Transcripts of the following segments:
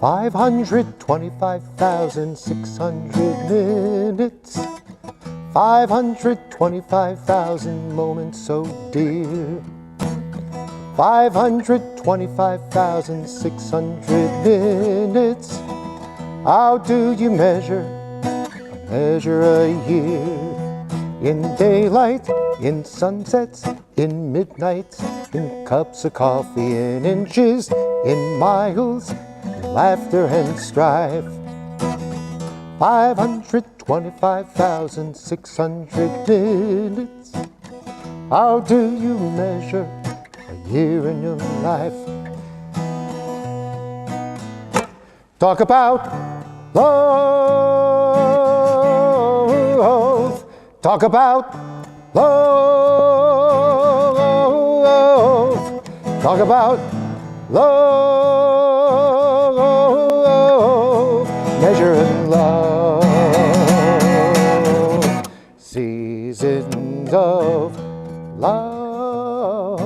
525,600 minutes, 525,000 moments so dear. 525,600 minutes. How do you measure a year? In daylight, in sunsets, in midnights, in cups of coffee, in inches, in miles, in laughter and strife. 525,600 minutes. How do you measure a year in your life? Talk about love. Talk about love. Talk about love. Measuring love. Seasons of love.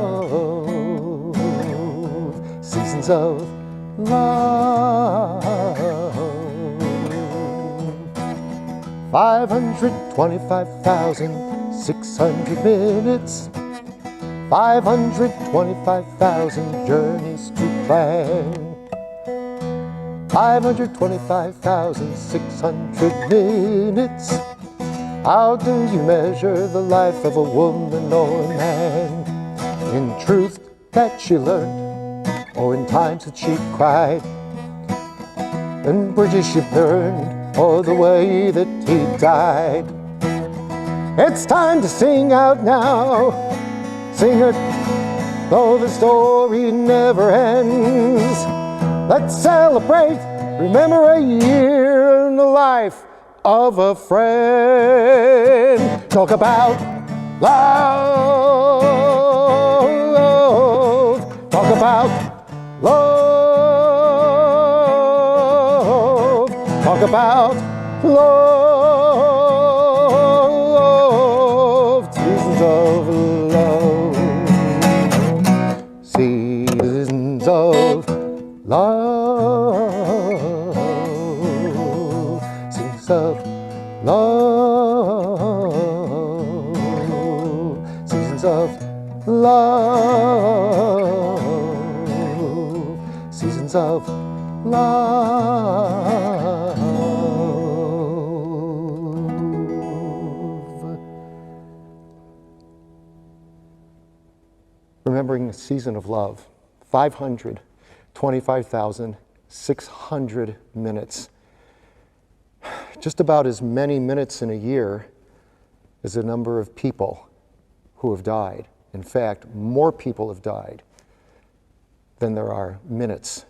Seasons of love. 525,600 minutes, 525,000 journeys to plan, 525,600 minutes. How do you measure the life of a woman or a man? In truth that she learned, or in times that she cried, in bridges she burned, or the way that he died. It's time to sing out now. Sing it, though the story never ends. Let's celebrate, remember a year in the life of a friend. Talk about love. Talk about love. Talk about love. Seasons of love. Seasons of love. Seasons of love. Seasons of love. Seasons of love. Remembering a season of love, 525,600 minutes. Just about as many minutes in a year as the number of people who have died. In fact, more people have died than there are minutes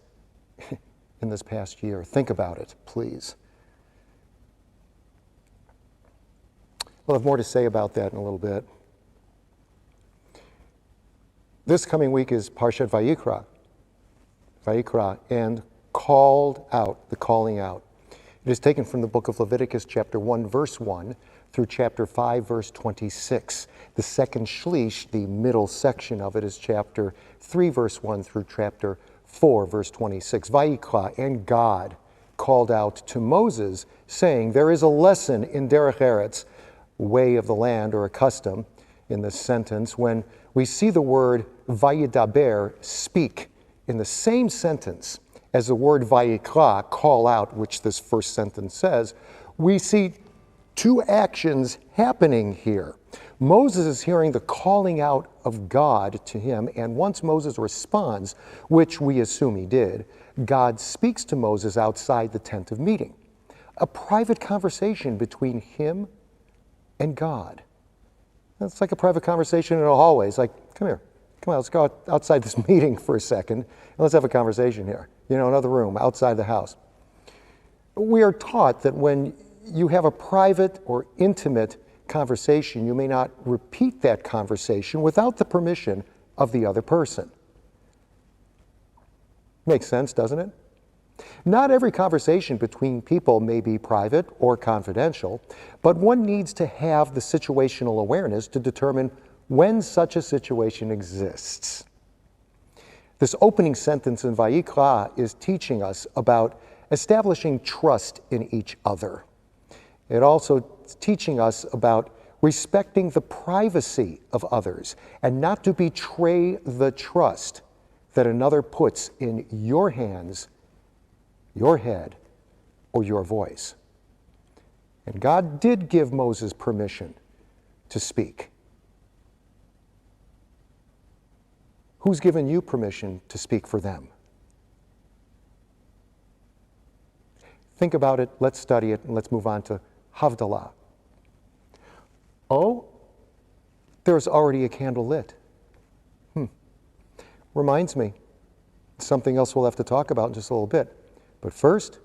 in this past year. Think about it, please. We'll have more to say about that in a little bit. This coming week is Parshat Vayikra. Vayikra, and called out, the calling out. It is taken from the book of Leviticus, chapter 1, verse 1, through chapter 5, verse 26. The second shlish, the middle section of it, is chapter 3, verse 1, through chapter 4, verse 26. Vayikra, and God called out to Moses, saying, there is a lesson in Derech Eretz, way of the land, or a custom, in this sentence, when we see the word vayidaber, speak, in the same sentence as the word vayikra, call out, which this first sentence says, we see two actions happening here. Moses is hearing the calling out of God to him, and once Moses responds, which we assume he did, God speaks to Moses outside the tent of meeting. A private conversation between him and God. It's like a private conversation in a hallway. It's like, come here, come on, let's go outside this meeting for a second, and let's have a conversation here. Another room outside the house. We are taught that when you have a private or intimate conversation, you may not repeat that conversation without the permission of the other person. Makes sense, doesn't it? Not every conversation between people may be private or confidential, but one needs to have the situational awareness to determine when such a situation exists. This opening sentence in Vayikra is teaching us about establishing trust in each other. It also is teaching us about respecting the privacy of others and not to betray the trust that another puts in your hands, your head, or your voice. And God did give Moses permission to speak. Who's given you permission to speak for them? Think about it, let's study it, and let's move on to Havdalah. Oh, there's already a candle lit. Reminds me, something else we'll have to talk about in just a little bit. But first,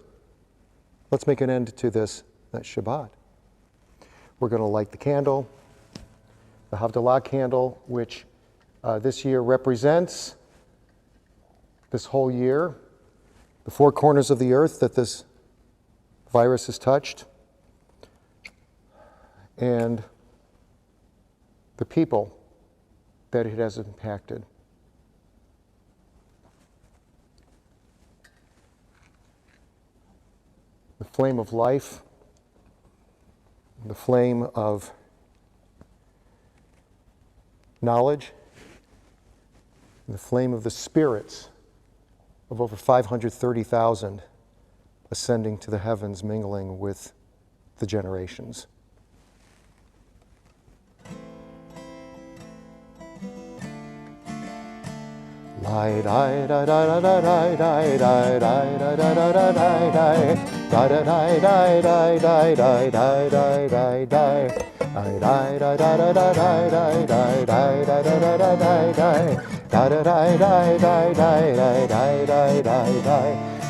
let's make an end to this Shabbat. We're going to light the candle, the Havdalah candle, which this year represents this whole year, the four corners of the earth that this virus has touched, and the people that it has impacted. The flame of life, the flame of knowledge, the flame of the spirits of over 530,000 ascending to the heavens, mingling with the generations.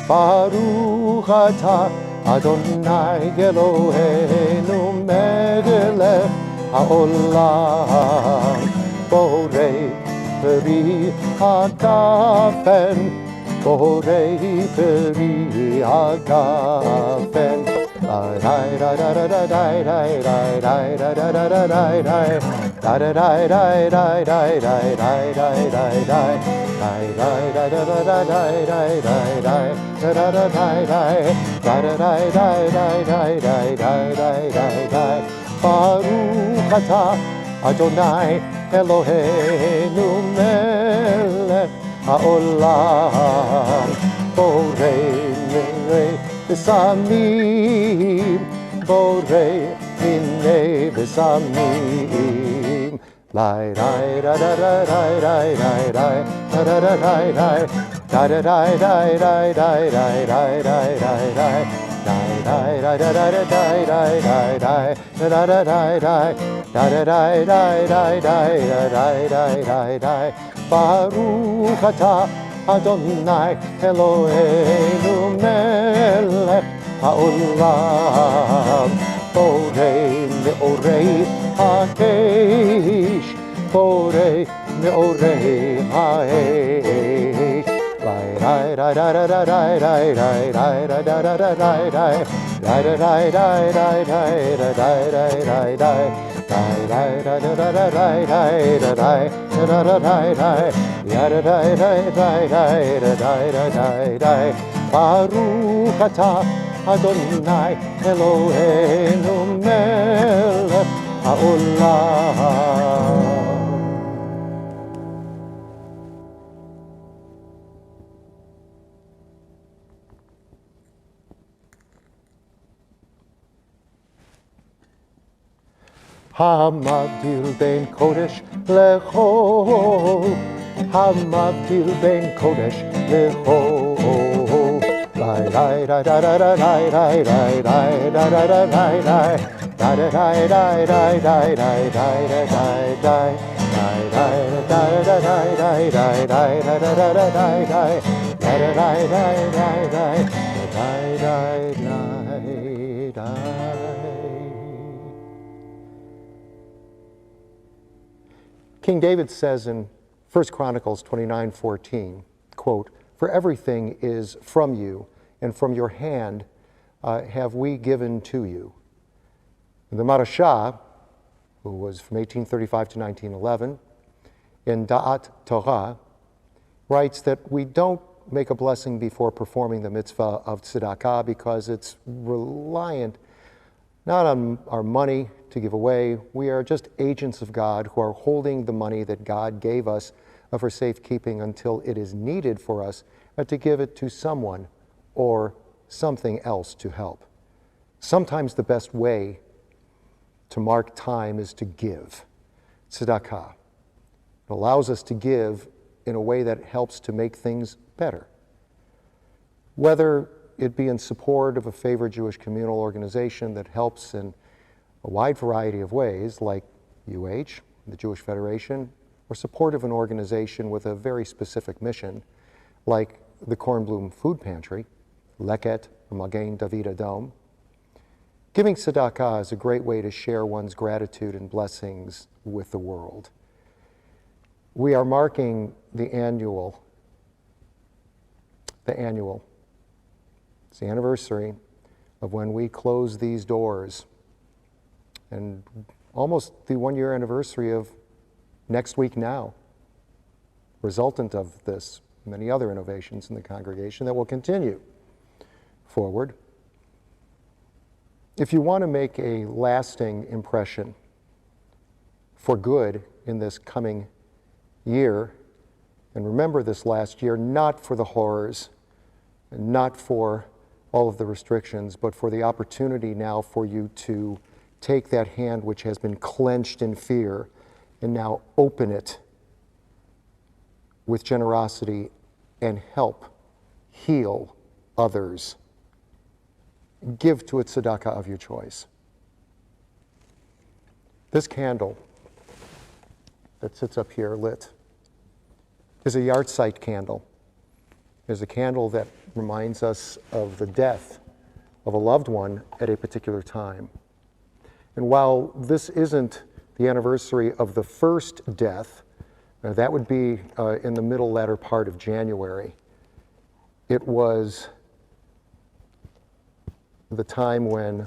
Baruch atah Adonai Eloheinu melech haolam borei peri hagafen borei peri hagafen. Baruch atah Adonai Eloheinu melech haolam borei Besamim, borei minei besamim. Lai rai da da da da da da da da da da da da da da. Baruch atah Adonai Eloheinu melech haolam borei meorei ha'esh borei meorei ha'esh. Baruch atah Adonai Eloheinu melech haolam. Hamavdil ben kodesh lechol, Hamavdil ben kodesh lechol. Lai lai lai lai lai lai lai lai lai lai lai lai King David says in 1 Chronicles 29:14, quote, "For everything is from you, and from your hand have we given to you." And the Maharshah, who was from 1835 to 1911, in Da'at Torah, writes that we don't make a blessing before performing the mitzvah of tzedakah because it's reliant not on our money to give away. We are just agents of God who are holding the money that God gave us for safekeeping until it is needed for us to give it to someone or something else to help. Sometimes the best way to mark time is to give tzedakah. It allows us to give in a way that helps to make things better. Whether it be in support of a favored Jewish communal organization that helps in a wide variety of ways, like UH, the Jewish Federation, or support of an organization with a very specific mission, like the Kornblum Food Pantry, Leket, or Magen David Adom. Giving tzedakah is a great way to share one's gratitude and blessings with the world. We are marking the annual. It's the anniversary of when we closed these doors, and almost the 1-year anniversary of next week now, resultant of this, many other innovations in the congregation that will continue forward. If you want to make a lasting impression for good in this coming year, and remember this last year, not for the horrors, and not for all of the restrictions, but for the opportunity now for you to take that hand which has been clenched in fear and now open it with generosity and help heal others. Give to a tzedakah of your choice. This candle that sits up here lit is a yahrzeit candle. It's a candle that reminds us of the death of a loved one at a particular time. And while this isn't the anniversary of the first death, that would be in the middle latter part of January, it was the time when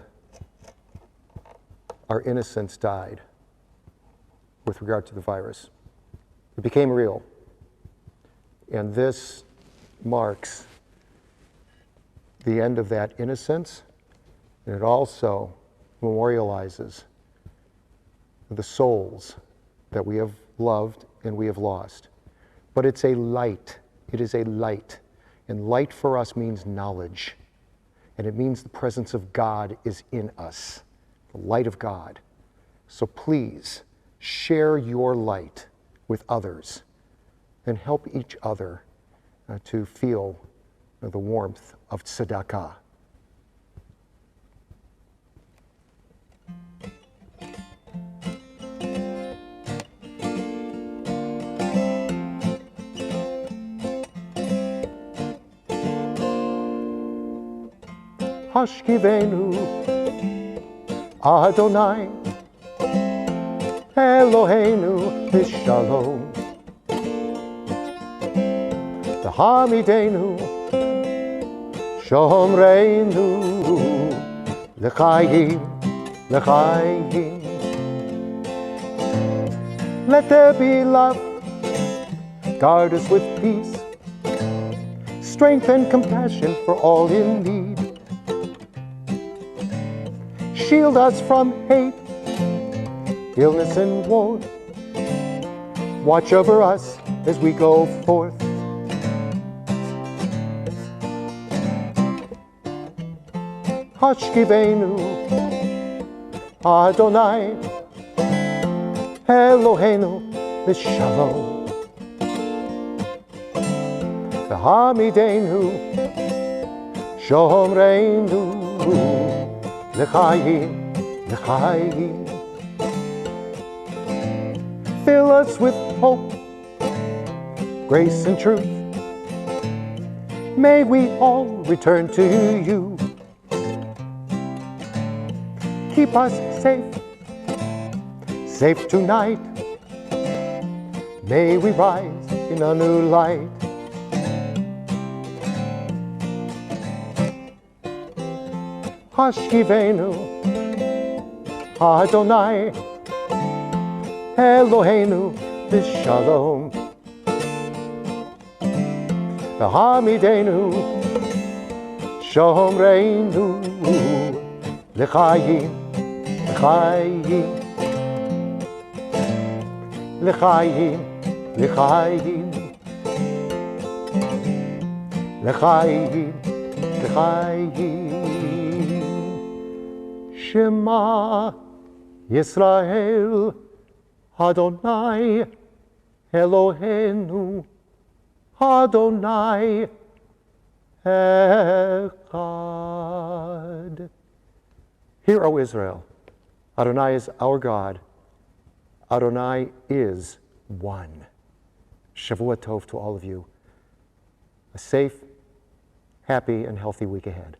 our innocence died with regard to the virus. It became real. And this marks the end of that innocence, and it also memorializes the souls that we have loved and we have lost. But it's a light. It is a light. And light for us means knowledge. And it means the presence of God is in us, the light of God. So please share your light with others and help each other to feel the warmth of tzedakah. Hashkivenu Adonai Eloheinu Bishalom V'hamidenu Shomreinu L'chaim L'chaim. Let there be love, guard us with peace, strength and compassion for all in need. Shield us from hate, illness and woe. Watch over us as we go forth. Hashkivenu Adonai Eloheinu B'Shalom V'hamidenu Shomreinu L'chaim, l'chaim. Fill us with hope, grace and truth. May we all return to you. Keep us safe tonight. May we rise in a new light. Hashkivenu Adonai Eloheinu B'Shalom והעמידנו שומרנו לחיים, לחיים, לחיים, לחיים, לחיים, לחיים. שמע ישראל, אדוני אלוהינו, אדוני echad. Hear, O Israel, Adonai is our God. Adonai is one. Shavua Tov to all of you. A safe, happy, and healthy week ahead.